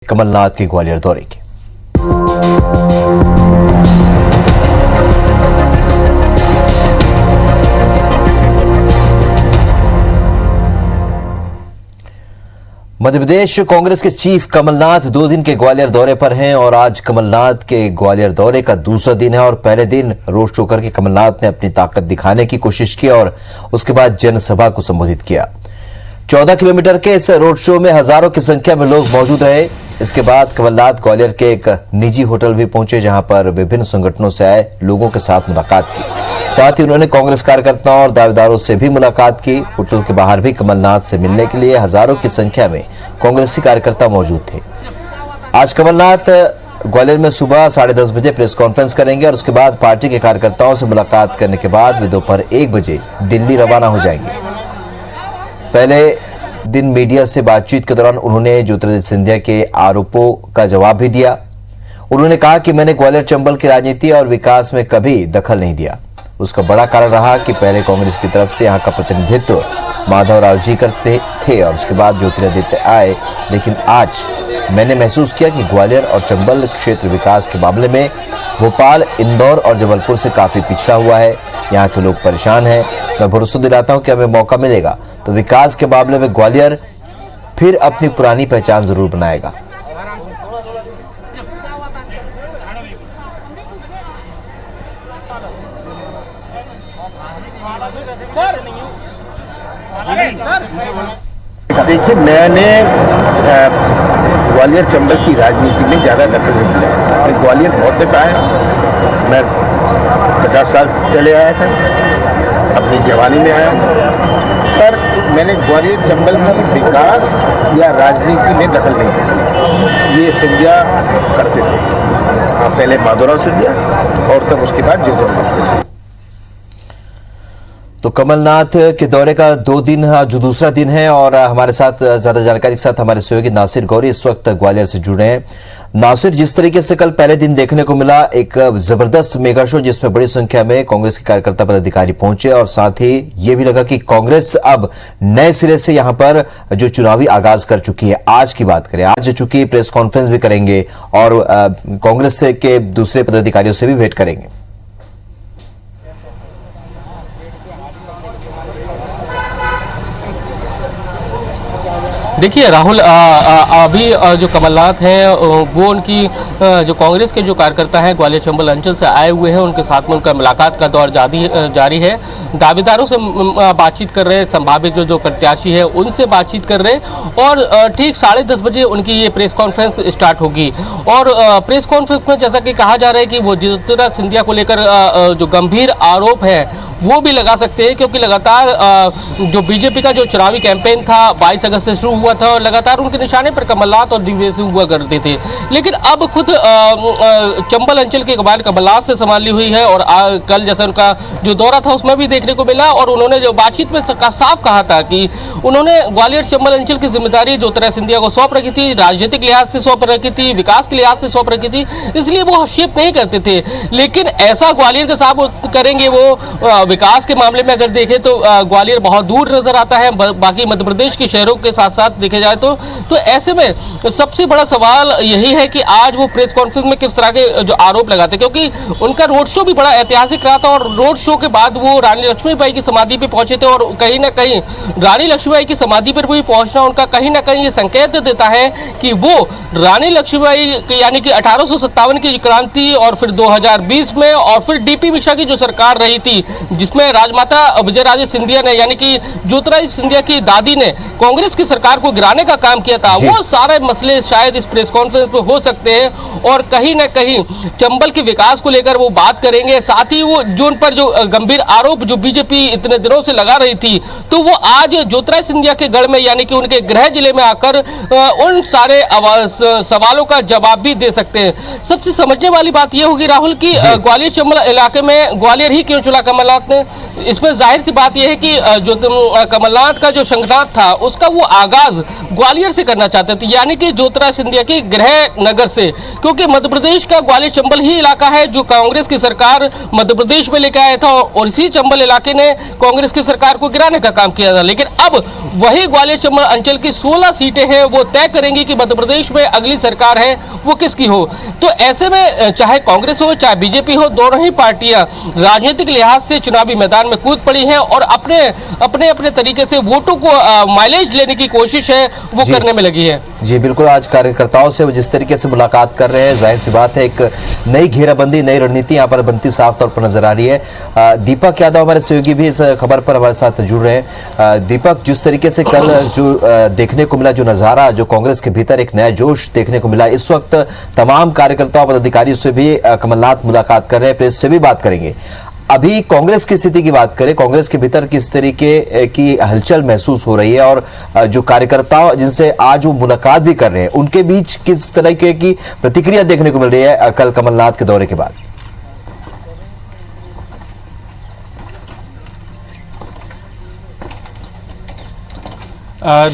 कमलनाथ के ग्वालियर दौरे की। मध्य प्रदेश कांग्रेस के चीफ कमलनाथ 2 दिन के ग्वालियर दौरे पर हैं और आज कमलनाथ के ग्वालियर दौरे का दूसरा दिन है और पहले दिन रोड शो करके कमलनाथ ने अपनी ताकत दिखाने की कोशिश की और उसके बाद जनसभा को संबोधित किया। 14 किलोमीटर के इस रोड शो में हजारों की संख्या में लोग मौजूद रहे। इसके बाद कमलनाथ ग्वालियर के एक निजी होटल भी पहुंचे जहां पर विभिन्न संगठनों से आए लोगों के साथ मुलाकात की। साथ ही उन्होंने कांग्रेस कार्यकर्ताओं और दावेदारों से भी मुलाकात की। होटल के बाहर भी कमलनाथ से मिलने के लिए हजारों की संख्या में कांग्रेसी कार्यकर्ता मौजूद थे। आज कमलनाथ ग्वालियर में सुबह 10:30 बजे प्रेस कॉन्फ्रेंस करेंगे और उसके बाद पार्टी के कार्यकर्ताओं से मुलाकात करने के बाद वे दोपहर 1 बजे दिल्ली रवाना हो जाएंगे। पहले दिन मीडिया से बातचीत के दौरान उन्होंने ज्योतिरादित्य सिंधिया के आरोपों का जवाब भी दिया। उन्होंने कहा कि मैंने ग्वालियर चंबल की राजनीति और विकास में कभी दखल नहीं दिया। उसका बड़ा कारण रहा कि पहले कांग्रेस की तरफ से यहां का प्रतिनिधित्व माधवराव जी करते थे और उसके बाद ज्योतिरादित्य आए, लेकिन आज मैंने महसूस किया कि ग्वालियर और चंबल क्षेत्र विकास के मामले में भोपाल, इंदौर और जबलपुर से काफी पिछड़ा हुआ है। यहाँ के लोग परेशान हैं। मैं भरोसा दिलाता हूं कि हमें मौका मिलेगा तो विकास के मामले में ग्वालियर फिर अपनी पुरानी पहचान जरूर बनाएगा। देखिए, मैंने ग्वालियर चंबल की राजनीति में ज़्यादा दखल नहीं दिया। मैं ग्वालियर बहुत दफा आया, मैं 50 साल पहले आया था, अपनी जवानी में आया था, पर मैंने ग्वालियर चंबल की विकास या राजनीति में दखल नहीं दी। ये सिंधिया करते थे। पहले माधवराव सिंधिया और तब उसके बाद ज्योतिरादित्य सिंधिया। तो कमलनाथ के दौरे का 2 दिन जो दूसरा दिन है और हमारे साथ ज्यादा जानकारी के साथ हमारे सहयोगी नासिर गौरी इस वक्त ग्वालियर से जुड़े हैं। नासिर, जिस तरीके से कल पहले दिन देखने को मिला एक जबरदस्त मेगा शो जिसमें बड़ी संख्या में कांग्रेस के कार्यकर्ता पदाधिकारी पहुंचे और साथ ही ये भी लगा कि कांग्रेस अब नए सिरे से यहां पर जो चुनावी आगाज कर चुकी है। आज की बात करें, आज चूंकि प्रेस कॉन्फ्रेंस भी करेंगे और कांग्रेस के दूसरे पदाधिकारियों से भी भेंट करेंगे। देखिए राहुल, अभी जो कमलनाथ हैं वो उनकी जो कांग्रेस के जो कार्यकर्ता हैं ग्वालियर चंबल अंचल से आए हुए हैं, उनके साथ में उनका मुलाकात का दौर जारी है। दावेदारों से बातचीत कर रहे हैं, संभावित जो प्रत्याशी है उनसे बातचीत कर रहे हैं और ठीक 10:30 बजे उनकी ये प्रेस कॉन्फ्रेंस स्टार्ट होगी। और प्रेस कॉन्फ्रेंस में जैसा कि कहा जा रहा है कि वो ज्योतिरादित्य सिंधिया को लेकर जो गंभीर आरोप है वो भी लगा सकते हैं, क्योंकि लगातार जो बीजेपी का जो चुनावी कैंपेन था 22 अगस्त से शुरू हुआ था और लगातार उनके निशाने पर कमलनाथ और दिग्विजय हुआ करते थे। लेकिन अब खुद चंबल अंचल की कमान कमलनाथ से संभाली हुई है और कल जैसा उनका जो दौरा था उसमें भी देखने को मिला और उन्होंने जो बातचीत में साफ कहा था कि उन्होंने ग्वालियर चंबल अंचल की जिम्मेदारी ज्योतिरादित्य सिंधिया को सौंप रखी थी, राजनीतिक लिहाज से सौंप रखी थी, विकास के लिहाज से सौंप रखी थी, इसलिए वो हस्तक्षेप नहीं करते थे। लेकिन ऐसा ग्वालियर के साथ करेंगे वो विकास के मामले में अगर देखें तो ग्वालियर बहुत दूर नजर आता है बाकी मध्य प्रदेश के शहरों के साथ साथ देखे जाए तो ऐसे में सबसे बड़ा सवाल यही है कि आज वो प्रेस कॉन्फ्रेंस में किस तरह के जो आरोप लगाते, क्योंकि उनका रोड शो भी बड़ा ऐतिहासिक रहा था और रोड शो के बाद वो रानी लक्ष्मीबाई की समाधि पे पहुंचे थे और कहीं ना कहीं रानी लक्ष्मीबाई की समाधि पर भी पहुंचना उनका कहीं ना कहीं ये संकेत देता है कि वो रानी लक्ष्मीबाई यानी कि 1857 की क्रांति और फिर 2020 में और फिर डीपी मिश्रा की जो सरकार रही थी जिसमें राजमाता विजयराजे सिंधिया ने यानी कि ज्योतिरादित्य सिंधिया की दादी ने कांग्रेस की सरकार को गिराने का काम किया था, वो सारे मसले शायद इस प्रेस कॉन्फ्रेंस में हो सकते हैं और कहीं ना कहीं चंबल के विकास को लेकर वो बात करेंगे। साथ ही वो जो उन पर जो गंभीर आरोप जो बीजेपी इतने दिनों से लगा रही थी तो वो आज ज्योतिरादित्य सिंधिया के गढ़ में यानी कि उनके गृह जिले में आकर उन सारे सवालों का जवाब भी दे सकते हैं। सबसे समझने वाली बात यह होगी राहुल की ग्वालियर चंबल इलाके में ग्वालियर ही क्यों चुना कमलनाथ कमलनाथ ने। इसमें जाहिर सी बात यह है कि जो कमलनाथ का जो शंखनाद था उसका वो आगाज ग्वालियर से करना चाहते थे, यानी कि ज्योतिरादित्य सिंधिया के गृह नगर से, क्योंकि मध्य प्रदेश का ग्वालियर चंबल ही इलाका है जो कांग्रेस की सरकार मध्य प्रदेश में लेकर आया था और इसी चंबल इलाके ने कांग्रेस की सरकार को गिराने का काम किया था। लेकिन अब वही ग्वालियर चंबल अंचल की 16 सीटें हैं वो तय करेंगी कि मध्य प्रदेश में अगली सरकार है वो किसकी हो। तो ऐसे में चाहे कांग्रेस हो चाहे बीजेपी हो, दोनों ही पार्टियां राजनीतिक लिहाज से चुनावी मैदान में कूद पड़ी हैं और अपने अपने अपने तरीके से वोटों को माइलेज लेने की कोशिश है वो करने में लगी है। जी बिल्कुल, आज कार्यकर्ताओं से वो जिस तरीके से मुलाकात कर रहे हैं, जाहिर सी बात है एक नई घेराबंदी, नई रणनीति यहाँ पर बनती साफ तौर पर नजर आ रही है। दीपक यादव हमारे सहयोगी भी इस खबर पर हमारे साथ जुड़ रहे हैं। दीपक, जिस तरीके से कल जो देखने को मिला, जो नजारा, जो कांग्रेस के भीतर एक नया जोश देखने को मिला, इस वक्त तमाम कार्यकर्ताओं पदाधिकारियों से भी कमलनाथ मुलाकात कर रहे हैं, प्रेस से भी बात करेंगे। अभी कांग्रेस की स्थिति की बात करें, कांग्रेस के भीतर किस तरीके की हलचल महसूस हो रही है और जो कार्यकर्ता जिनसे आज वो मुलाकात भी कर रहे हैं उनके बीच किस तरीके की प्रतिक्रिया देखने को मिल रही है कल कमलनाथ के दौरे के बाद?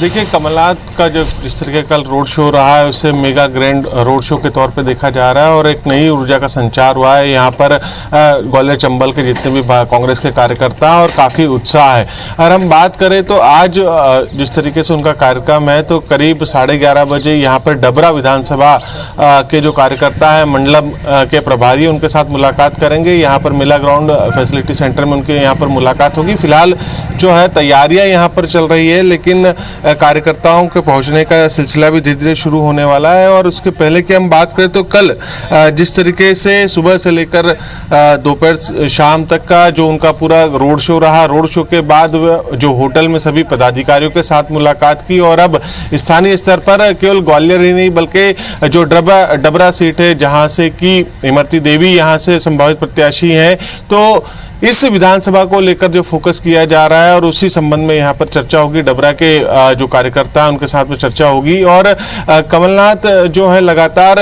देखिए, कमलनाथ का जो जिस तरीके कल रोड शो रहा है उसे मेगा ग्रैंड रोड शो के तौर पे देखा जा रहा है और एक नई ऊर्जा का संचार हुआ है यहाँ पर ग्वालियर चंबल के जितने भी कांग्रेस के कार्यकर्ता और काफ़ी उत्साह है। अगर हम बात करें तो आज जिस तरीके से उनका कार्यक्रम है तो करीब 11:30 बजे यहाँ पर डबरा विधानसभा के जो कार्यकर्ता है, मंडलम के प्रभारी, उनके साथ मुलाकात करेंगे। यहाँ पर मेला ग्राउंड फैसिलिटी सेंटर में उनके यहाँ पर मुलाकात होगी। फिलहाल जो है तैयारियाँ यहाँ पर चल रही है, लेकिन कार्यकर्ताओं के पहुंचने का सिलसिला भी धीरे धीरे शुरू होने वाला है। और उसके पहले की हम बात करें तो कल जिस तरीके से सुबह से लेकर दोपहर शाम तक का जो उनका पूरा रोड शो रहा, रोड शो के बाद जो होटल में सभी पदाधिकारियों के साथ मुलाकात की और अब स्थानीय स्तर पर केवल ग्वालियर ही नहीं बल्कि जो डबरा सीट है जहां से कि इमरती देवी यहां से संभावित प्रत्याशी हैं, तो इस विधानसभा को लेकर जो फोकस किया जा रहा है और उसी संबंध में यहाँ पर चर्चा होगी। डबरा के जो कार्यकर्ता हैं उनके साथ में चर्चा होगी और कमलनाथ जो है लगातार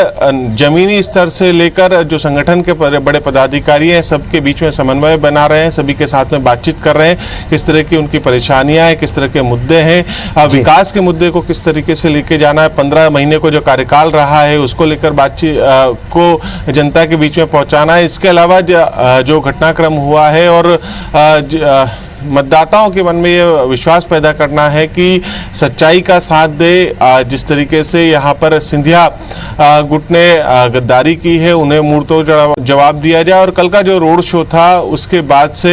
जमीनी स्तर से लेकर जो संगठन के बड़े पदाधिकारी हैं सबके बीच में समन्वय बना रहे हैं, सभी के साथ में बातचीत कर रहे हैं, किस तरह की उनकी परेशानियां हैं, किस तरह के मुद्दे हैं, विकास के मुद्दे को किस तरीके से लेके जाना है, 15 महीने को जो कार्यकाल रहा है उसको लेकर बातचीत को जनता के बीच में पहुंचाना है। इसके अलावा जो घटनाक्रम हुआ है और मतदाताओं के मन में ये विश्वास पैदा करना है कि सच्चाई का साथ दे। जिस तरीके से यहाँ पर सिंधिया गुट ने गद्दारी की है उन्हें मुंहतोड़ जवाब दिया जाए। और कल का जो रोड शो था उसके बाद से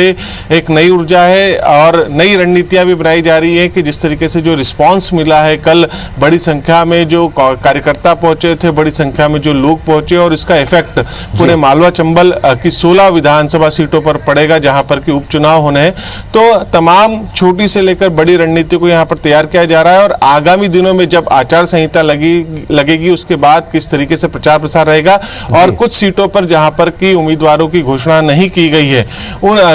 एक नई ऊर्जा है और नई रणनीतियाँ भी बनाई जा रही है कि जिस तरीके से जो रिस्पांस मिला है, कल बड़ी संख्या में जो कार्यकर्ता पहुंचे थे, बड़ी संख्या में जो लोग पहुंचे और इसका इफेक्ट पूरे मालवा चंबल की 16 विधानसभा सीटों पर पड़ेगा जहां पर कि उपचुनाव होने हैं। तो तमाम छोटी से लेकर बड़ी रणनीति को यहाँ पर तैयार किया जा रहा है और आगामी दिनों में जब आचार संहिता लगेगी उसके बाद किस तरीके से प्रचार प्रसार रहेगा और कुछ सीटों पर जहाँ पर की उम्मीदवारों की घोषणा नहीं की गई है,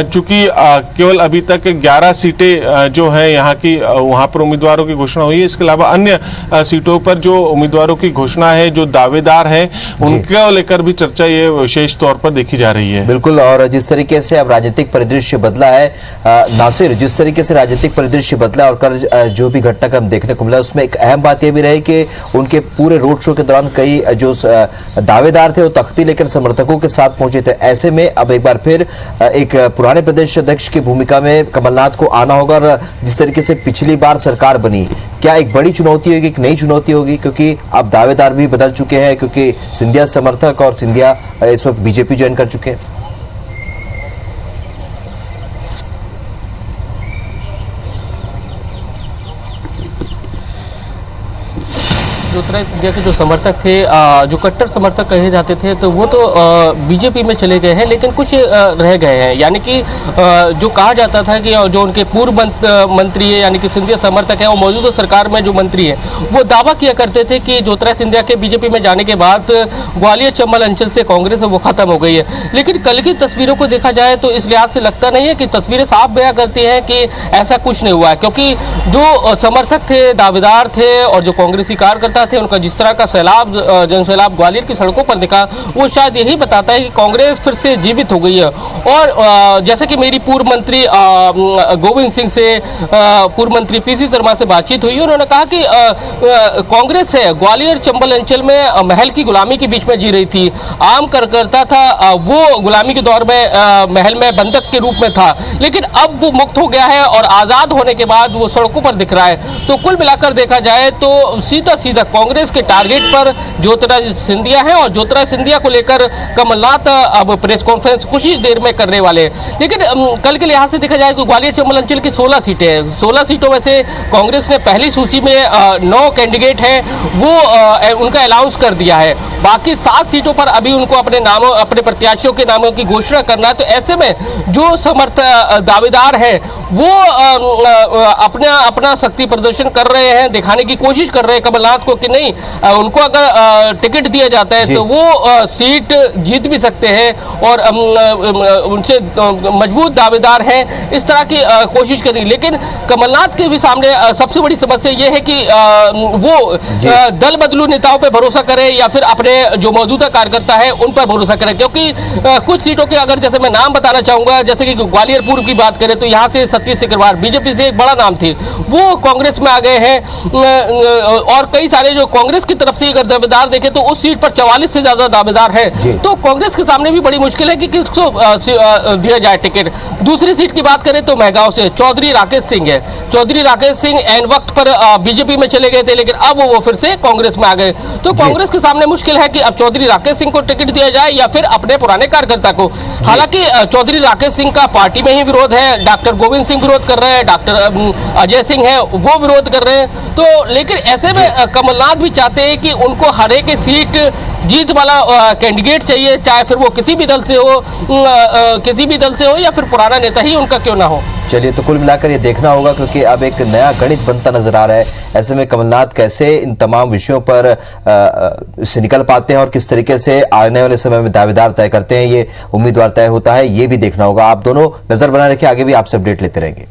चूंकि केवल अभी तक 11 सीटें जो है यहाँ की वहाँ पर उम्मीदवारों की घोषणा हुई है। इसके अलावा अन्य सीटों पर जो उम्मीदवारों की घोषणा है, जो दावेदार है, उनको लेकर भी चर्चा ये विशेष तौर पर देखी जा रही है। बिल्कुल, और जिस तरीके से अब राजनीतिक परिदृश्य बदला है नासिर, जिस तरीके से राजनीतिक परिदृश्य बदला और कल जो भी घटनाक्रम देखने को मिला उसमें एक अहम बात यह भी रही कि उनके पूरे रोड शो के दौरान कई जो दावेदार थे वो तख्ती लेकर समर्थकों के साथ पहुंचे थे। ऐसे में अब एक बार फिर एक पुराने प्रदेश अध्यक्ष की भूमिका में कमलनाथ को आना होगा और जिस तरीके से पिछली बार सरकार बनी, क्या एक बड़ी चुनौती होगी, एक नई चुनौती होगी? क्योंकि अब दावेदार भी बदल चुके हैं, क्योंकि सिंधिया समर्थक और सिंधिया इस वक्त बीजेपी ज्वाइन कर चुके हैं। ज्योतिरादित्य सिंधिया के जो समर्थक थे, जो कट्टर समर्थक कहे जाते थे, तो वो तो बीजेपी में चले गए हैं, लेकिन कुछ रह गए हैं। यानी कि जो कहा जाता था कि जो उनके पूर्व मंत्री है, यानी कि सिंधिया समर्थक है, वो मौजूदा सरकार में जो मंत्री है, वो दावा किया करते थे कि ज्योतिरादित्य सिंधिया के बीजेपी में जाने के बाद ग्वालियर चंबल अंचल से कांग्रेस वो खत्म हो गई है। लेकिन कल की तस्वीरों को देखा जाए तो इस लिहाज से लगता नहीं है कि तस्वीरें साफ बयां करती हैं कि ऐसा कुछ नहीं हुआ है, क्योंकि जो समर्थक थे, दावेदार थे और जो कांग्रेसी कार्यकर्ता दाविदार थे, उनका जिस तरह का सैलाब जनसैलाब ग्वालियर की सड़कों पर दिखा, वो शायद यही बताता है कि कांग्रेस फिर से जीवित हो गई है। और जैसे कि मेरी पूर्व मंत्री गोविंद सिंह से, पूर्व मंत्री पीसी शर्मा से बातचीत हुई, उन्होंने कहा कि कांग्रेस है ग्वालियर चंबल अंचल में महल की गुलामी के बीच में जी रही थी। आम कार्यकर्ता था, वो गुलामी के दौर में महल में बंधक के रूप में था, लेकिन अब वो मुक्त हो गया है और आज़ाद होने के बाद वो सड़कों पर दिख रहा है। तो कुल मिलाकर देखा जाए तो सीधा सीधा कांग्रेस के टारगेट पर ज्योतिरादित्य सिंधिया है और ज्योतिरादित्य सिंधिया को लेकर कमलनाथ अब प्रेस कॉन्फ्रेंस कुछ ही देर में करने वाले हैं। लेकिन कल के लिहाज से देखा जाए तो ग्वालियर चंबल अंचल की 16 सीटें हैं। 16 सीटों में से कांग्रेस ने पहली सूची में 9 कैंडिडेट हैं, वो उनका अनाउंस कर दिया है। बाकी 7 सीटों पर अभी उनको अपने प्रत्याशियों के नामों की घोषणा करना है। तो ऐसे में जो समर्थ दावेदार है वो अपना शक्ति प्रदर्शन कर रहे हैं, दिखाने की कोशिश कर रहे हैं कमलनाथ को कि नहीं, उनको अगर टिकट दिया जाता है तो वो सीट जीत भी सकते हैं और उनसे मजबूत दावेदार हैं, इस तरह की कोशिश करी। लेकिन कमलनाथ के भी सामने सबसे बड़ी समस्या ये है कि वो दल बदलू नेताओं पर भरोसा करे या फिर अपने जो मौजूदा कार्यकर्ता है उन पर भरोसा करे, क्योंकि कुछ सीटों के अगर जैसे मैं नाम बताना चाहूंगा, जैसे कि ग्वालियर पूर्व की बात करें तो यहाँ से सतीश सिकरवार बीजेपी से एक बड़ा नाम थे, वो कांग्रेस में आ गए हैं। और कई सारे जो कांग्रेस की तरफ से अगर दावेदार देखें तो उस सीट पर 44 से ज्यादा दावेदार हैं। तो कांग्रेस के सामने भी बड़ी मुश्किल है कि किसको दिया जाए टिकट। दूसरी सीट की बात करें तो मेहगांव से चौधरी राकेश सिंह है। चौधरी राकेश सिंह एन वक्त पर बीजेपी में चले गए थे, लेकिन अब वो फिर से कांग्रेस में आ गए। तो कांग्रेस के सामने मुश्किल है कि अब चौधरी राकेश सिंह को टिकट दिया जाए या फिर अपने पुराने कार्यकर्ता को। हालांकि चौधरी राकेश सिंह का पार्टी में ही विरोध है, डॉक्टर गोविंद सिंह विरोध कर रहे हैं, डॉक्टर अजय सिंह है वो विरोध कर रहे हैं। तो लेकिन ऐसे में कमलनाथ भी चाहते हैं कि उनको हर एक सीट जीत वाला कैंडिडेट चाहिए, चाहे फिर वो किसी भी दल से हो या फिर पुराना नेता ही उनका क्यों ना हो। चलिए, तो कुल मिलाकर ये देखना होगा, क्योंकि अब एक नया गणित बनता नजर आ रहा है। ऐसे में कमलनाथ कैसे इन तमाम विषयों पर से निकल पाते हैं और किस तरीके से आने वाले समय में दावेदार तय करते हैं, ये उम्मीदवार तय होता है, ये भी देखना होगा। आप दोनों नजर बनाए रखिए, आगे भी आपसे अपडेट लेते रहेंगे।